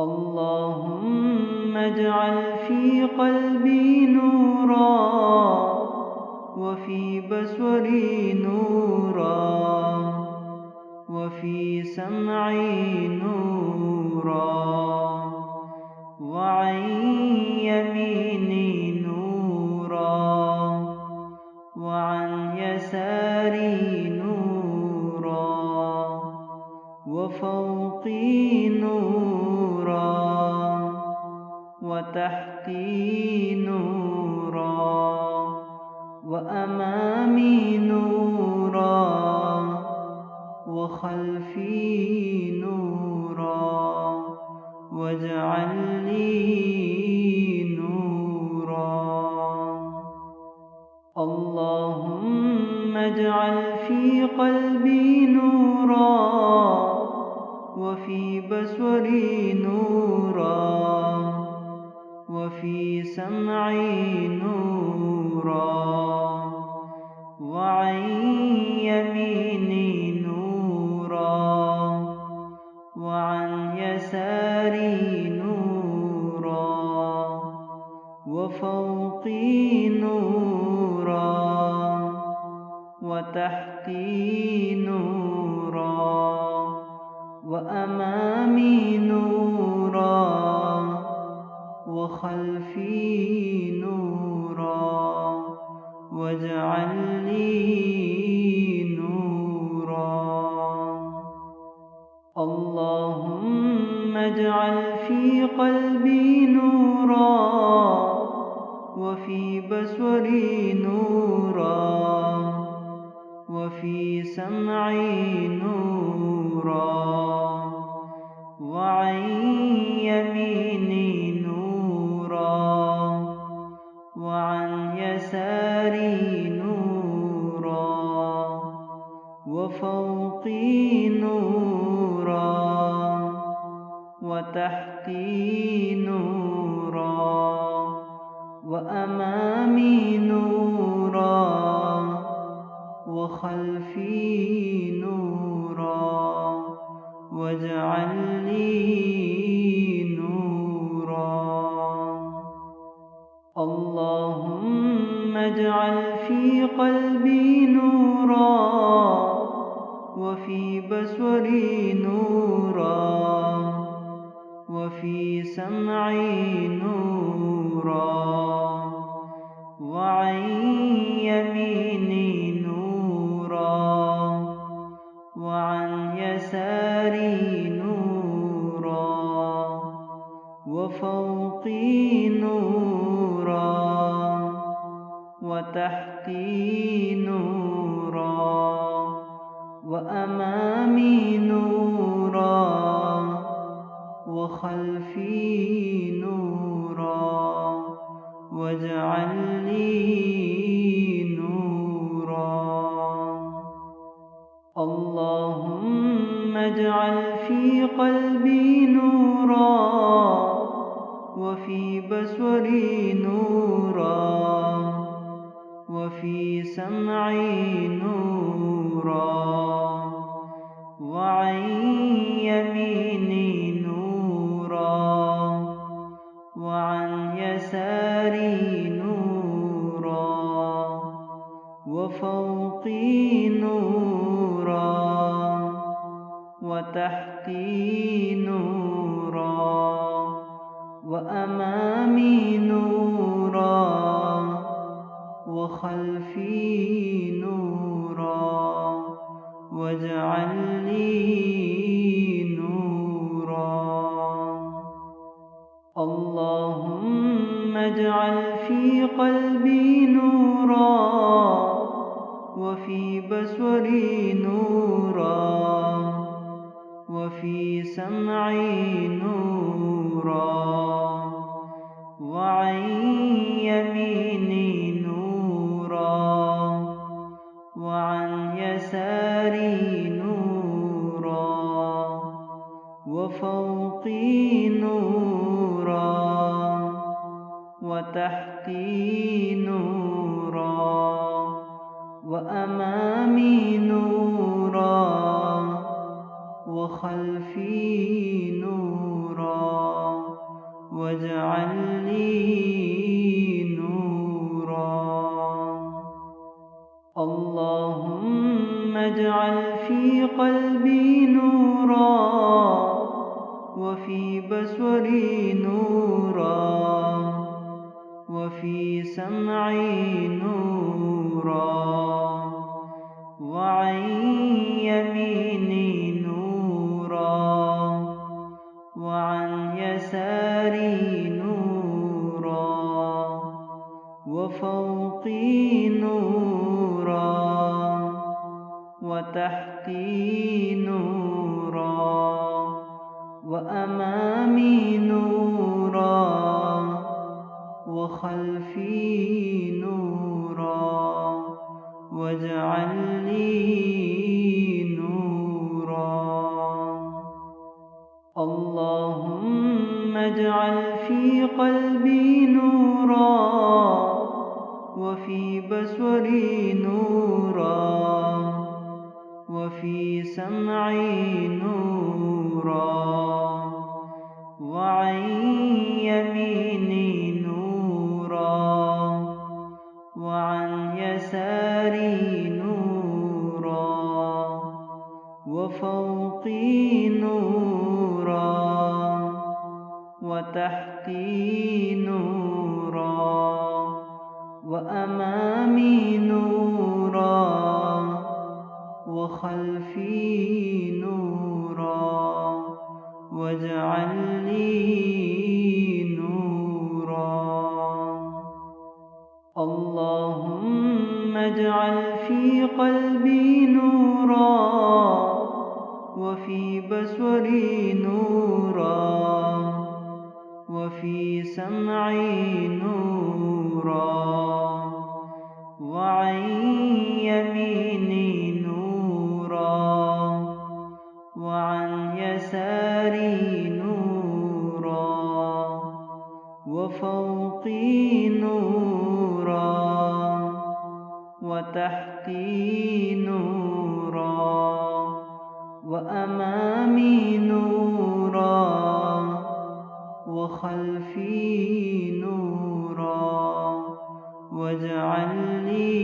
اللهم اجعل في قلبي نورا وفي بصري نورا وفي سمعي نورا وعن يميني نورا وعن يساري نورا وفوقي نورا وتحتي نورا وأمامي نورا وخلفي نورا واجعل لي نورا. اللهم اجعل في قلبي نورا وفي بصري نورا وفي سمعي نورا وعن يميني نورا وعن يساري نورا وفوقي نورا وتحتي نورا وأمامي نورا وخلفي نورا واجعل لي نورا. اللهم اجعل في قلبي نورا وفي بصري نورا وفي سمعي نورا وعن يميني نورا وعن يساري نورا وفوقي نورا وتحتي نورا وأمامي نورا وخلفي نورا واجعل لي نورا. اللهم اجعل في قلبي نورا وفي بصري نورا وفي سمعي نورا وعن يميني نورا وعن يساري نورا وفوقي نورا وتحتي نورا وأمامي نورا وخلفي نورا واجعل لي نورا. اللهم اجعل في قلبي نورا وفي بصري نورا وفي سمعي نورا وعن يميني نورا وعن يساري نورا وفوقي نورا وتحتي نورا وأمامي نورا وخلفي نورا واجعل لي نورا. اللهم اجعل في قلبي نورا وفي بصري نورا وفي سمعي نورا وعن يميني نورا وعن يساري نورا وفوقي نورا وتحتي نورا وأمامي نورا وخلفي نورا واجعل لي نورا. اللهم اجعل في قلبي نورا وفي بصري نورا وفي سمعي نورا وعن يميني نورا وعن يساري نورا وفوقي نورا وتحتي نورا وأمامي نورا وخلفي نورا واجعل لي نورا. اللهم اجعل في قلبي نورا وفي بصري نورا وفي سمعي نورا وعن يميني نورا وعن يساري نورا وفوقي نورا وتحتي نورا وأمامي نورا وخلفي نورا واجعل لي نورا. اللهم اجعل في قلبي نورا وفي بصري نورا وفي سمعي نورا وعن يميني نورا وعن يساري نورا وفوقي نورا وتحتي نورا وأمامي نورا وخلفي نورا واجعل لي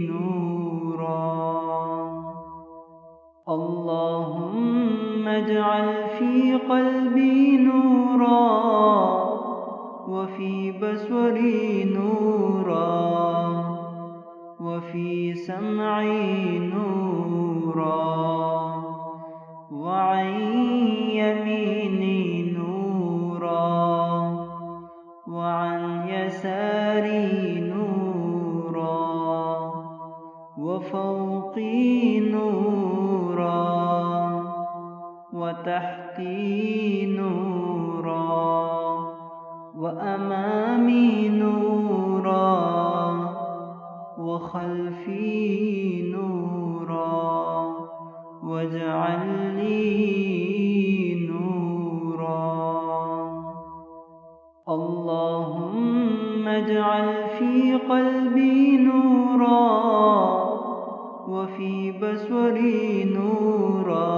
نورا. اللهم اجعل في قلبي نورا وفي بصري نورا وفي سمعي نورا وعن يميني نورا وعن يساري نورا وفوقي نورا وتحتي نورا وأمامي نورا وخلفي نورا واجعل لي نورا. اللهم اجعل في قلبي نورا وفي بصري نورا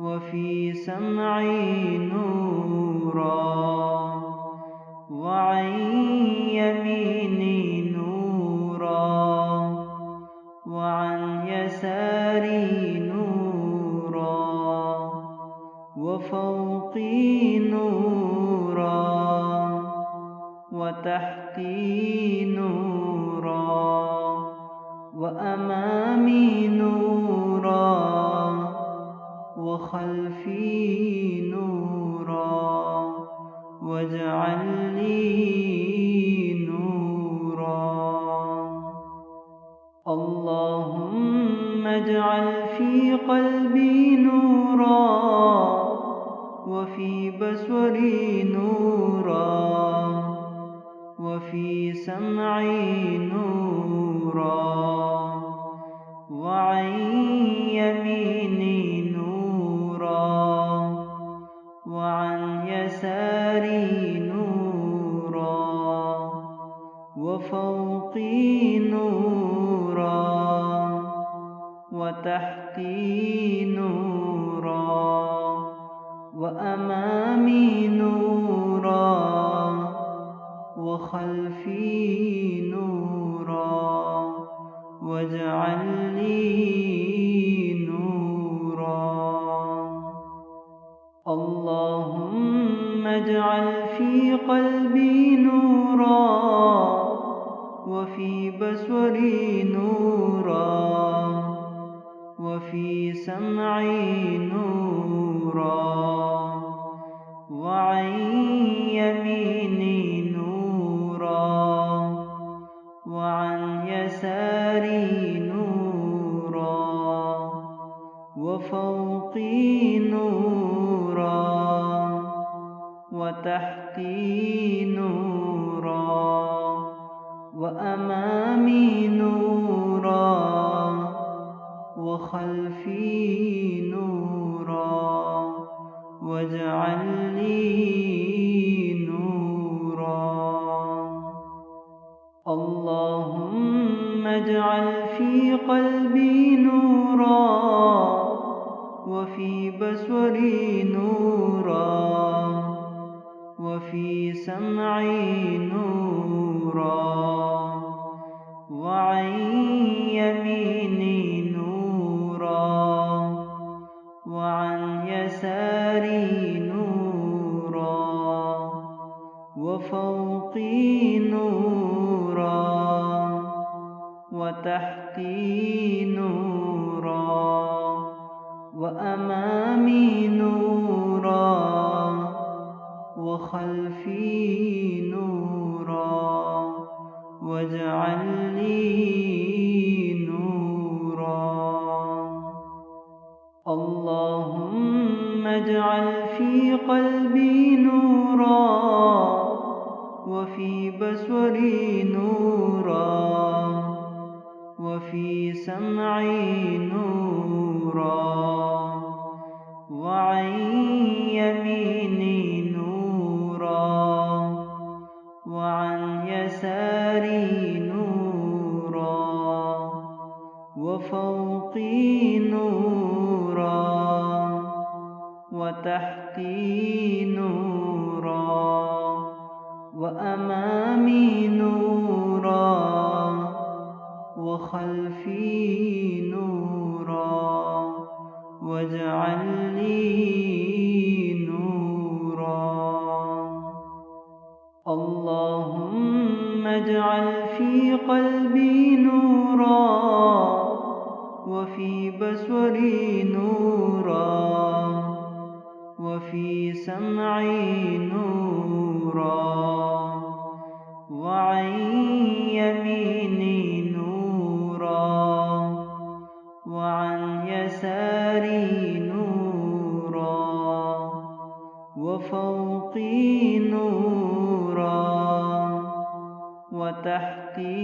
وفي سمعي نورا وعن يميني نورا وعن يساري نورا وفوقي نورا وتحتي نورا وأمامي نورا وخلفي نورا واجعل لي نورا. اللهم اجعل في قلبي نورا وفي بصري نورا وفي سمعي نورا وعن يميني نورا وعن يساري نورا وفوقي نورا وتحتي نورا وأمامي نورا وخلفي نورا واجعل لي نورا. اللهم اجعل في قلبي نورا وفي بصري نورا وفي سمعي نورا وعن يميني نورا وعن يساري نورا وفوقي نورا وتحتي نورا وأمامي نورا وخلفي نورا واجعل لي نورا. اللهم اجعل في قلبي نورا وفي بصري نورا وفي سمعي نورا وعن يميني نورا وعن يساري نورا وفوقي نورا وتحتي نورا وأمامي نورا وخلفي نورا واجعل لي نورا. اللهم اجعل في قلبي نورا وفي بصري نورا وفي سمعي نورا وعن يميني نورا وعن يساري نورا وفوقي نورا وتحتي نورا وأمامي نورا وخلفي نورا واجعل لي نورا. اللهم اجعل في قلبي نورا وفي بصري نورا وفي سمعي نورا وعن يميني نورا وعن يساري نورا وفوقي نورا وتحتي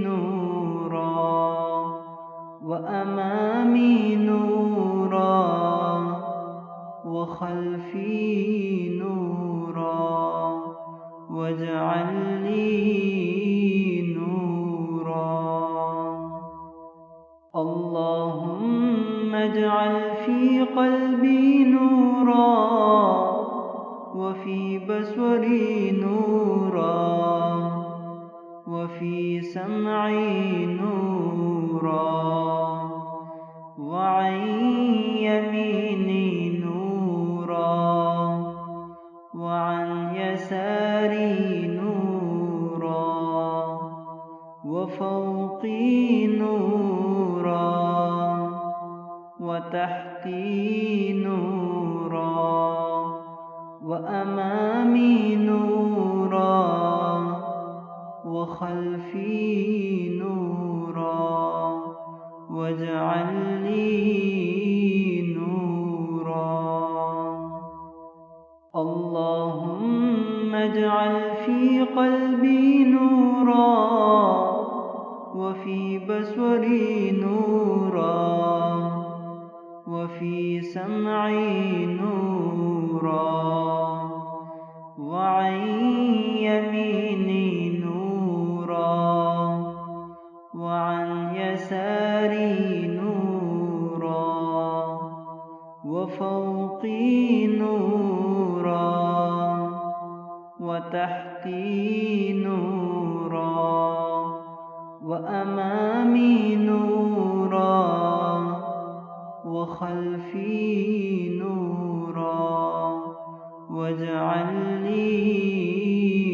نورا وأمامي نورا وخلفي نورا واجعل لي نورا. اللهم اجعل في قلبي نورا وفي بصري نورا وفي سمعي نورا وعن يميني نورا وعن يساري نورا وفوقي نورا واجعل لي نورا. اللهم اجعل في قلبي نورا وفي بصري نورا وفي سمعي نورا وعن يميني نورا وعن يساري نورا وفوقي نورا واجعل لي نورا. اللهم اجعل في قلبي نورا وفي بصري نورا وفوقي نورا وتحتي نورا وأمامي نورا وخلفي نورا واجعل لي نورا. اللهم اجعل في قلبي نورا وفي بصري نورا وفي سمعي نورا وعن يميني نورا وعن يساري نورا وفوقي نورا وتحتي نورا وأمامي نورا وخلفي نورا واجعل لي